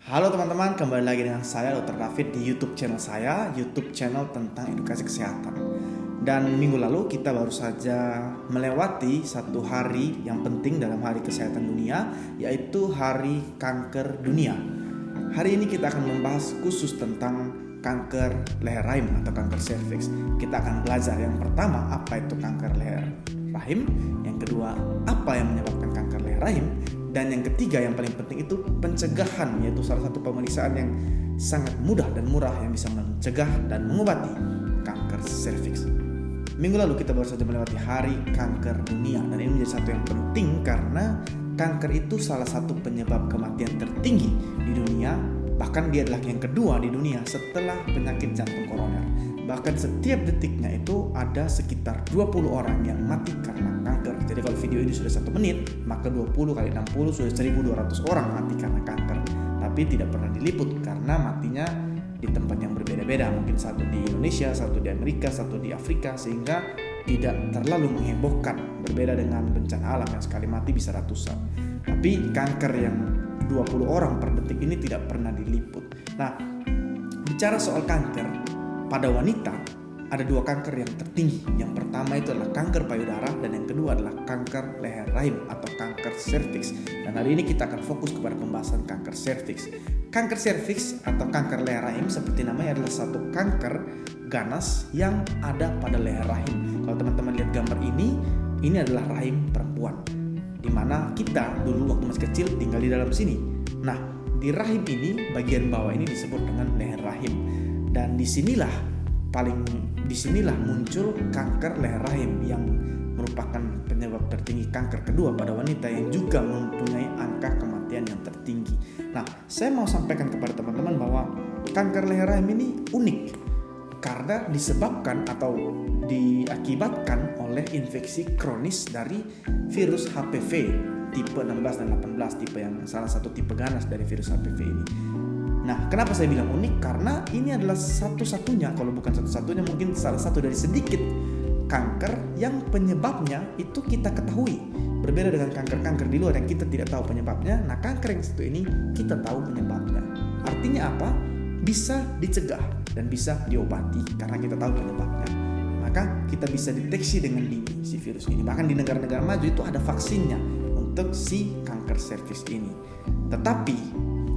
Halo teman-teman, kembali lagi dengan saya Dr. David di YouTube channel saya, YouTube channel tentang edukasi kesehatan. Dan minggu lalu kita baru saja melewati satu hari yang penting dalam hari kesehatan dunia, yaitu Hari Kanker Dunia. Hari ini kita akan membahas khusus tentang kanker leher rahim atau kanker serviks. Kita akan belajar yang pertama apa itu kanker leher rahim, yang kedua apa yang menyebabkan kanker leher rahim, dan yang ketiga yang paling penting itu pencegahan, yaitu salah satu pemeriksaan yang sangat mudah dan murah yang bisa mencegah dan mengobati kanker serviks. Minggu lalu kita baru saja melewati Hari Kanker Dunia, dan ini menjadi satu yang penting karena kanker itu salah satu penyebab kematian tertinggi di dunia. Bahkan dia adalah yang kedua di dunia setelah penyakit jantung koroner. Bahkan setiap detiknya itu ada sekitar 20 orang yang mati karena kanker. Jadi kalau video ini sudah 1 menit, maka 20 kali 60 sudah 1.200 orang mati karena kanker. Tapi tidak pernah diliput karena matinya di tempat yang berbeda-beda. Mungkin satu di Indonesia, satu di Amerika, satu di Afrika, sehingga tidak terlalu menghebohkan. Berbeda dengan bencana alam yang sekali mati bisa ratusan. Tapi kanker yang 20 orang per detik ini tidak pernah diliput. Nah, bicara soal kanker, pada wanita ada 2 kanker yang tertinggi. Yang pertama itu adalah kanker payudara, dan yang kedua adalah kanker leher rahim atau kanker serviks. Dan hari ini kita akan fokus kepada pembahasan kanker serviks. Kanker serviks atau kanker leher rahim seperti namanya adalah satu kanker ganas yang ada pada leher rahim. Kalau teman-teman lihat gambar ini adalah rahim perempuan, di mana kita dulu waktu masih kecil tinggal di dalam sini. Nah, di rahim ini bagian bawah ini disebut dengan leher rahim, dan disinilah muncul kanker leher rahim yang merupakan penyebab tertinggi kanker kedua pada wanita yang juga mempunyai angka kematian yang tertinggi. Nah, saya mau sampaikan kepada teman-teman bahwa kanker leher rahim ini unik karena disebabkan atau diakibatkan oleh infeksi kronis dari virus HPV tipe 16 dan 18, tipe yang salah satu tipe ganas dari virus HPV ini. Nah, kenapa saya bilang unik? Karena ini adalah satu-satunya, kalau bukan satu-satunya, mungkin salah satu dari sedikit kanker yang penyebabnya itu kita ketahui. Berbeda dengan kanker-kanker di luar yang kita tidak tahu penyebabnya. Nah, kanker yang satu ini kita tahu penyebabnya. Artinya apa? Bisa dicegah dan bisa diobati karena kita tahu penyebabnya. Maka kita bisa deteksi dengan dini si virus ini. Bahkan di negara-negara maju itu ada vaksinnya untuk si kanker serviks ini. Tetapi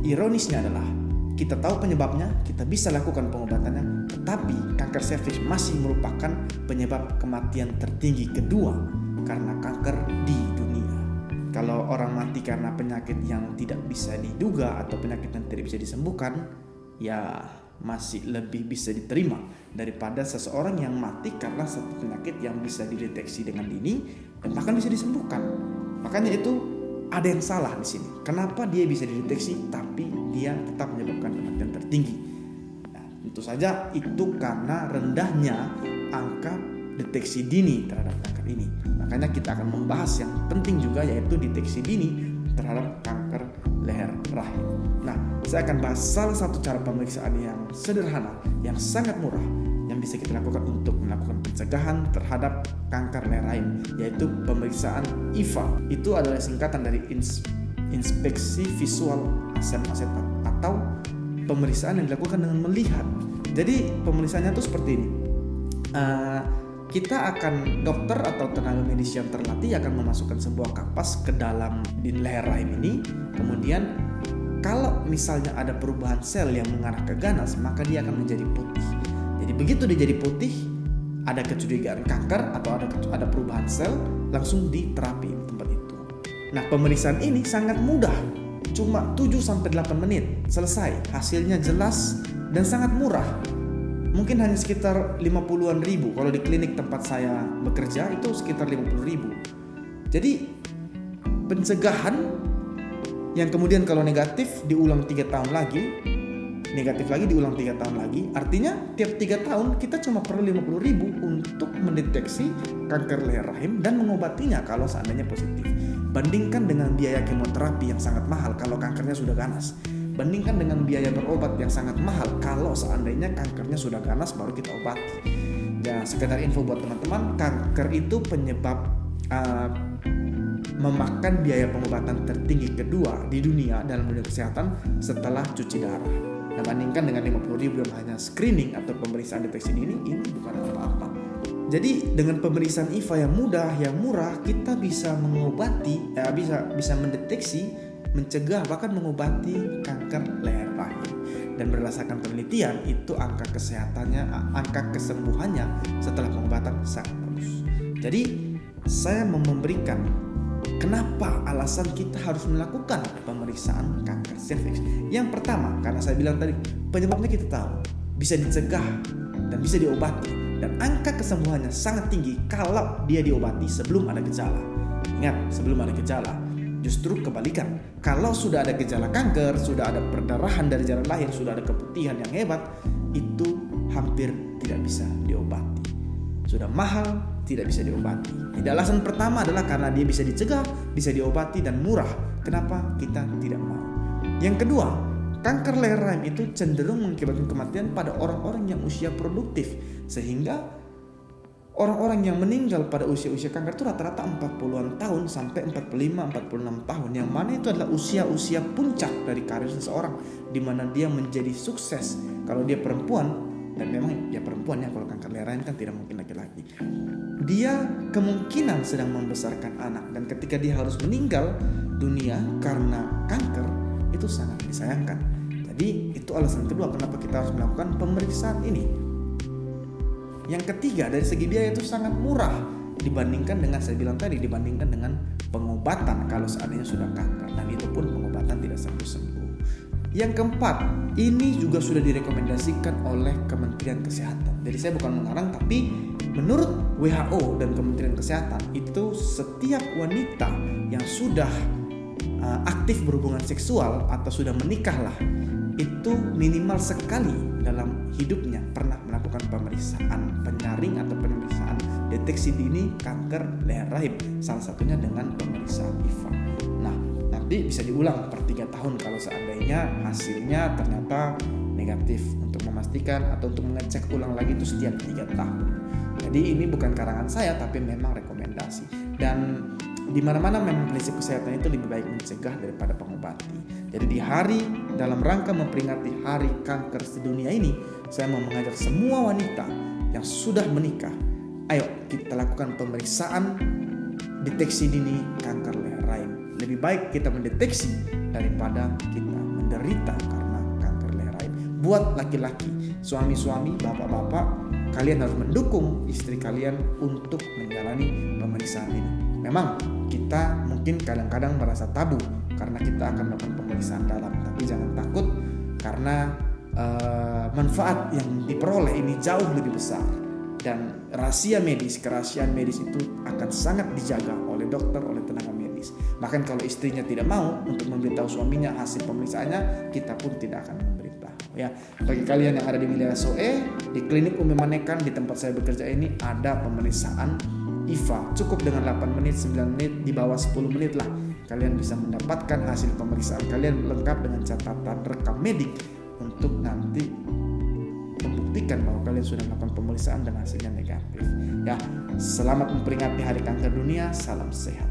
ironisnya adalah kita tahu penyebabnya, kita bisa lakukan pengobatannya, tetapi kanker serviks masih merupakan penyebab kematian tertinggi kedua karena kanker di dunia. Kalau orang mati karena penyakit yang tidak bisa diduga atau penyakit yang tidak bisa disembuhkan, ya masih lebih bisa diterima daripada seseorang yang mati karena satu penyakit yang bisa dideteksi dengan dini dan bahkan bisa disembuhkan. Makanya itu ada yang salah di sini. Kenapa dia bisa dideteksi tapi dia tetap menyebabkan kematian tertinggi? Nah, tentu saja itu karena rendahnya angka deteksi dini terhadap kanker ini. Makanya kita akan membahas yang penting juga, yaitu deteksi dini terhadap kanker leher rahim. Nah, saya akan bahas salah satu cara pemeriksaan yang sederhana, yang sangat murah, yang bisa kita lakukan untuk melakukan pencegahan terhadap kanker leher rahim, yaitu pemeriksaan IVA. Itu adalah singkatan dari inspeksi visual asam asetat atau pemeriksaan yang dilakukan dengan melihat. Jadi pemeriksaannya itu seperti ini. Dokter atau tenaga medis yang terlatih akan memasukkan sebuah kapas ke dalam di leher rahim ini. Kemudian kalau misalnya ada perubahan sel yang mengarah ke ganas, maka dia akan menjadi putih. Jadi begitu dia jadi putih, ada kecurigaan kanker atau ada perubahan sel, langsung diterapi di tempat itu. Nah, pemeriksaan ini sangat mudah. Cuma 7-8 menit selesai. Hasilnya jelas dan sangat murah. Mungkin hanya sekitar 50-an ribu. Kalau di klinik tempat saya bekerja itu sekitar 50 ribu. Jadi pencegahan yang kemudian kalau negatif diulang 3 tahun lagi, negatif lagi diulang 3 tahun lagi. Artinya tiap 3 tahun kita cuma perlu 50 ribu untuk mendeteksi kanker leher rahim dan mengobatinya kalau seandainya positif. Bandingkan dengan biaya kemoterapi yang sangat mahal kalau kankernya sudah ganas. Bandingkan dengan biaya berobat yang sangat mahal kalau seandainya kankernya sudah ganas baru kita obati. Ya, sekedar info buat teman-teman, kanker itu penyebab memakan biaya pengobatan tertinggi kedua di dunia dalam dunia kesehatan setelah cuci darah. Nah, bandingkan dengan 50.000 yang hanya screening atau pemeriksaan deteksi dini, ini bukan apa-apa. Jadi dengan pemeriksaan IVA yang mudah, yang murah, kita bisa mengobati, bisa mendeteksi, mencegah, bahkan mengobati kanker leher rahim. Dan berdasarkan penelitian itu angka kesembuhannya setelah pengobatan sangat bagus. Jadi saya mau memberikan kenapa alasan kita harus melakukan pemeriksaan kanker serviks. Yang pertama, karena saya bilang tadi penyebabnya kita tahu, bisa dicegah dan bisa diobati, dan angka kesembuhannya sangat tinggi kalau dia diobati sebelum ada gejala. Ingat, sebelum ada gejala. Justru kebalikan, kalau sudah ada gejala kanker, sudah ada perdarahan dari jalan lahir, sudah ada keputihan yang hebat, itu hampir tidak bisa diobati. Sudah mahal, tidak bisa diobati. Jadi alasan pertama adalah karena dia bisa dicegah, bisa diobati, dan murah. Kenapa kita tidak mau? Yang kedua, kanker leher rahim itu cenderung mengakibatkan kematian pada orang-orang yang usia produktif, sehingga orang-orang yang meninggal pada usia-usia kanker itu rata-rata 40-an tahun sampai 45-46 tahun, yang mana itu adalah usia-usia puncak dari karir seseorang, di mana dia menjadi sukses. Kalau dia perempuan, dan memang dia perempuan ya, kalau kanker leher rahim kan tidak mungkin laki-laki, dia kemungkinan sedang membesarkan anak, dan ketika dia harus meninggal dunia karena kanker, itu sangat disayangkan. Jadi itu alasan kedua kenapa kita harus melakukan pemeriksaan ini. Yang ketiga, dari segi biaya itu sangat murah dibandingkan dengan, saya bilang tadi, dibandingkan dengan pengobatan kalau seandainya sudah kanker, dan itu pun pengobatan tidak sembuh-sembuh. Yang keempat, ini juga sudah direkomendasikan oleh Kementerian Kesehatan. Jadi saya bukan mengarang, tapi menurut WHO dan Kementerian Kesehatan itu setiap wanita yang sudah aktif berhubungan seksual atau sudah menikah lah, itu minimal sekali dalam hidupnya pernah melakukan pemeriksaan penyaring atau pemeriksaan deteksi dini kanker leher rahim, salah satunya dengan pemeriksaan IVA. Nah, nanti bisa diulang per 3 tahun kalau seandainya hasilnya ternyata negatif, untuk memastikan atau untuk mengecek ulang lagi itu setiap 3 tahun. Jadi ini bukan karangan saya, tapi memang rekomendasi. Dan di mana-mana memang prinsip kesehatan itu lebih baik mencegah daripada pengobati. Jadi di hari dalam rangka memperingati Hari Kanker Sedunia ini, saya mau mengajak semua wanita yang sudah menikah, ayo kita lakukan pemeriksaan deteksi dini kanker leher rahim. Lebih baik kita mendeteksi daripada kita menderita karena kanker leher rahim. Buat laki-laki, suami-suami, bapak-bapak, kalian harus mendukung istri kalian untuk menjalani pemeriksaan ini. Memang kita mungkin kadang-kadang merasa tabu karena kita akan melakukan pemeriksaan dalam, tapi jangan takut karena manfaat yang diperoleh ini jauh lebih besar, dan kerahasiaan medis itu akan sangat dijaga oleh dokter, oleh tenaga medis. Bahkan kalau istrinya tidak mau untuk memberitahu suaminya hasil pemeriksaannya, kita pun tidak akan memberitahu ya. Bagi kalian yang ada di wilayah SOE, di klinik Umi Manekan di tempat saya bekerja ini ada pemeriksaan IVA, cukup dengan 8 menit, 9 menit, di bawah 10 menit lah kalian bisa mendapatkan hasil pemeriksaan kalian lengkap dengan catatan rekam medik untuk nanti membuktikan bahwa kalian sudah melakukan pemeriksaan dan hasilnya negatif ya. Selamat memperingati Hari Kanker Dunia, salam sehat.